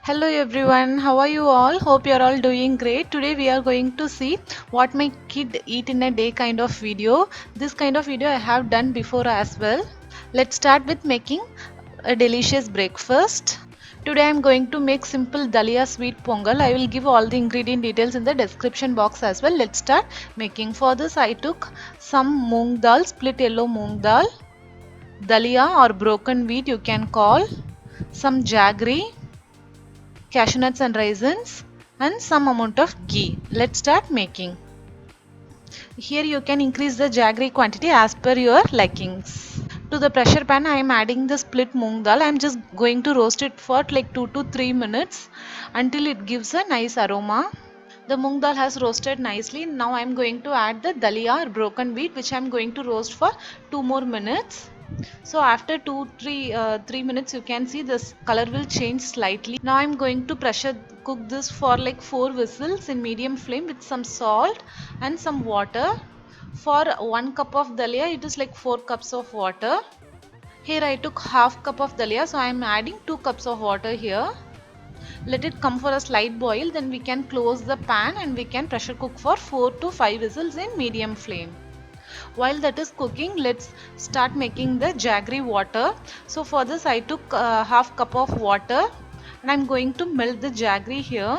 Hello everyone, how are you all? Hope you are all doing great. Today we are going to see what my kid eat in a day kind of video. This kind of video I have done before as well. Let's start with making a delicious breakfast. Today I am going to make simple dalia sweet pongal. I will give all the ingredient details in the description box as well. Let's start making. For this I took some moong dal, split yellow moong dal, dalia or broken wheat you can call, some jaggery, cashew nuts and raisins, and some amount of ghee. Let's start making. Here you can increase the jaggery quantity as per your likings. To the pressure pan I am adding the split moong dal. I am just going to roast it for like 2 to 3 minutes until it gives a nice aroma. The moong dal has roasted nicely. Now I am going to add the dalia or broken wheat which I am going to roast for 2 more minutes. So after 3 minutes you can see this color will change slightly. Now I'm going to pressure cook this for like 4 whistles in medium flame with some salt and some water. For 1 cup of dalia it is like 4 cups of water. Here I took half cup of dalia, so I am adding 2 cups of water here. Let it come for a slight boil, then we can close the pan and we can pressure cook for 4 to 5 whistles in medium flame. While that is cooking, let's start making the jaggery water. So for this I took half cup of water and I'm going to melt the jaggery here.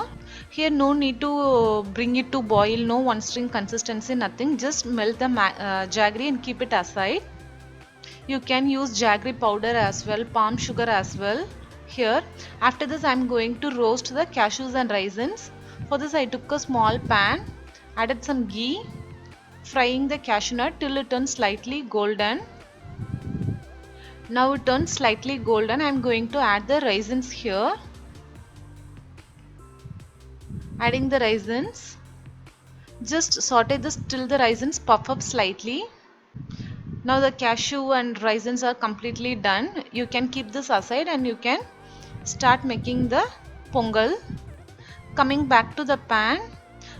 Here no need to bring it to boil, no one string consistency, nothing. Just melt the jaggery and keep it aside. You can use jaggery powder as well, palm sugar as well. Here, after this I am going to roast the cashews and raisins. For this I took a small pan, added some ghee, frying the cashew nut till it turns slightly golden. Now it turns slightly golden. I am going to add the raisins here. Adding the raisins. Just saute this till the raisins puff up slightly. Now the cashew and raisins are completely done. You can keep this aside and you can start making the pongal. Coming back to the pan,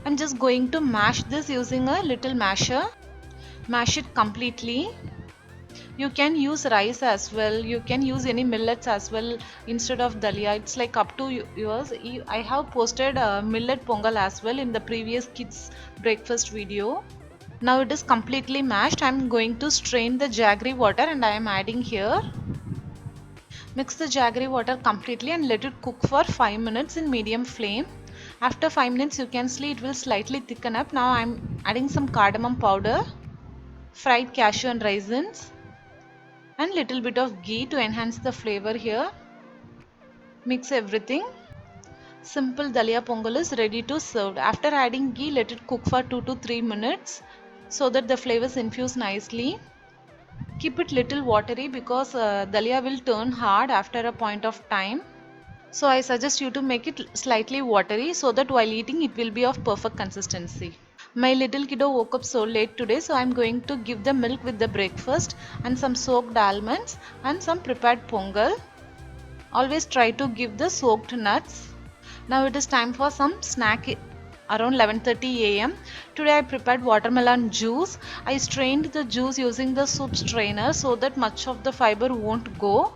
I'm just going to mash this using a little masher. Mash it completely. You can use rice as well. You can use any millets as well instead of dalia. It's like up to yours. I have posted a millet pongal as well in the previous kids breakfast video. Now it is completely mashed. I'm going to strain the jaggery water and I am adding here. Mix the jaggery water completely and let it cook for 5 minutes in medium flame. After 5 minutes you can see it will slightly thicken up. Now I am adding some cardamom powder, fried cashew and raisins and little bit of ghee to enhance the flavor here. Mix everything. Simple dalia pongal is ready to serve. After adding ghee, let it cook for 2 to 3 minutes so that the flavors infuse nicely. Keep it little watery because dalia will turn hard after a point of time. So I suggest you to make it slightly watery so that while eating it will be of perfect consistency. My little kiddo woke up so late today, so I'm going to give the milk with the breakfast and some soaked almonds and some prepared pongal. Always try to give the soaked nuts. Now it is time for some snack around 11:30 a.m. Today I prepared watermelon juice. I strained the juice using the soup strainer so that much of the fiber won't go.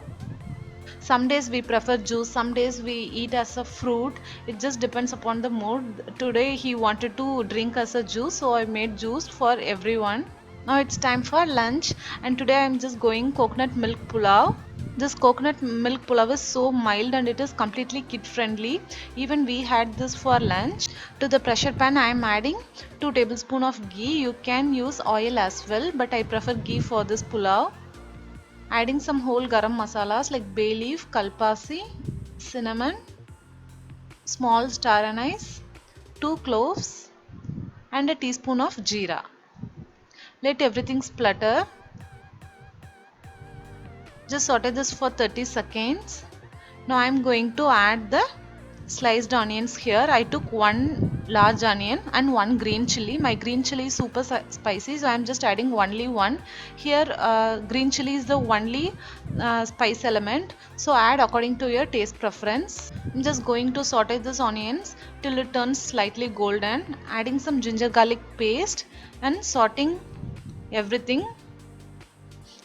Some days we prefer juice, some days we eat as a fruit. It just depends upon the mood. Today he wanted to drink as a juice, so I made juice for everyone. Now it's time for lunch and today I'm just going coconut milk pulao. This coconut milk pulao is so mild and it is completely kid friendly. Even we had this for lunch. To the pressure pan I am adding 2 tablespoons of ghee. You can use oil as well, but I prefer ghee for this pulao. Adding some whole garam masalas like bay leaf, kalpasi, cinnamon, small star anise, 2 cloves and a teaspoon of jeera. Let everything splutter. Just saute this for 30 seconds. Now I am going to add the sliced onions here. I took 1 large onion and 1 green chili. My green chili is super spicy, so I am just adding only 1. Here green chili is the only spice element, so add according to your taste preference. I'm just going to saute this onions till it turns slightly golden, adding some ginger garlic paste and sauteing everything.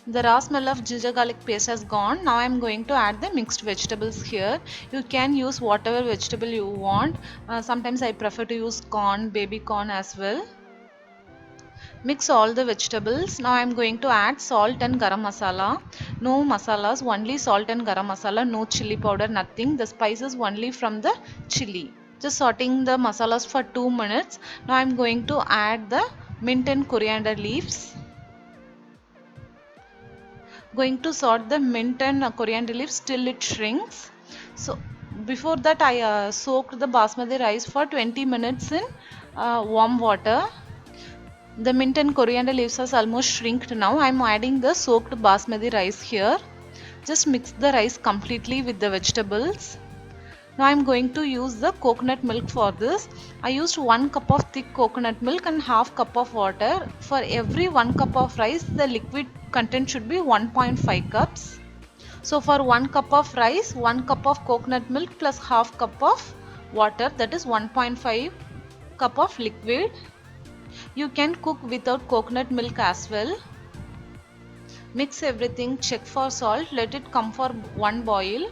The raw smell of ginger garlic paste has gone. Now I am going to add the mixed vegetables here. You can use whatever vegetable you want. Sometimes I prefer to use corn, baby corn as well. Mix all the vegetables. Now I am going to add salt and garam masala. No masalas, only salt and garam masala, no chili powder, nothing. The spices only from the chili. Just sauteing the masalas for 2 minutes. Now I am going to add the mint and coriander leaves. Going to saute the mint and coriander leaves till it shrinks. So before that I soaked the basmati rice for 20 minutes in warm water. The mint and coriander leaves has almost shrinked now. I am adding the soaked basmati rice here. Just mix the rice completely with the vegetables. Now I am going to use the coconut milk for this. I used 1 cup of thick coconut milk and half cup of water. For every 1 cup of rice, the liquid content should be 1.5 cups. So for 1 cup of rice, 1 cup of coconut milk plus half cup of water, that is 1.5 cup of liquid. You can cook without coconut milk as well. Mix everything, check for salt, let it come for one boil.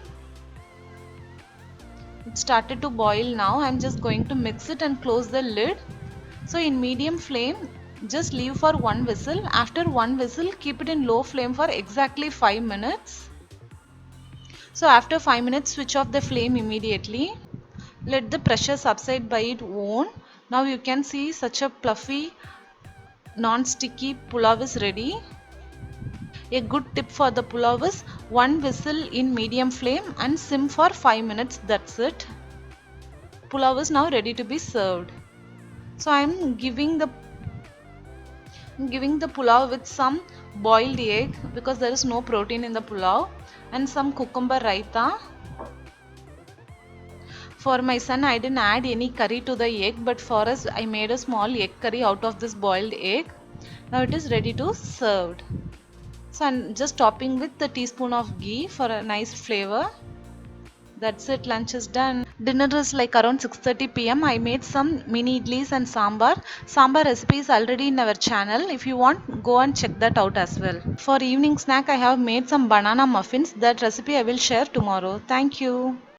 It started to boil now. I am just going to mix it and close the lid. So in medium flame, just leave for one whistle. After one whistle, keep it in low flame for exactly 5 minutes. So after 5 minutes, switch off the flame immediately. Let the pressure subside by its own. Now you can see such a fluffy, non-sticky pulao is ready. A good tip for the pulao is one whistle in medium flame and sim for 5 minutes. That's it. Pulao is now ready to be served. So I am giving the pulao with some boiled egg because there is no protein in the pulao, and some cucumber raita. For my son I didn't add any curry to the egg, but for us I made a small egg curry out of this boiled egg. Now it is ready to served. So I'm just topping with a teaspoon of ghee for a nice flavor. That's it, lunch is done. Dinner is like around 6:30 p.m. I made some mini idlis and sambar. Sambar recipe is already in our channel. If you want, go and check that out as well. For evening snack, I have made some banana muffins. That recipe I will share tomorrow. Thank you.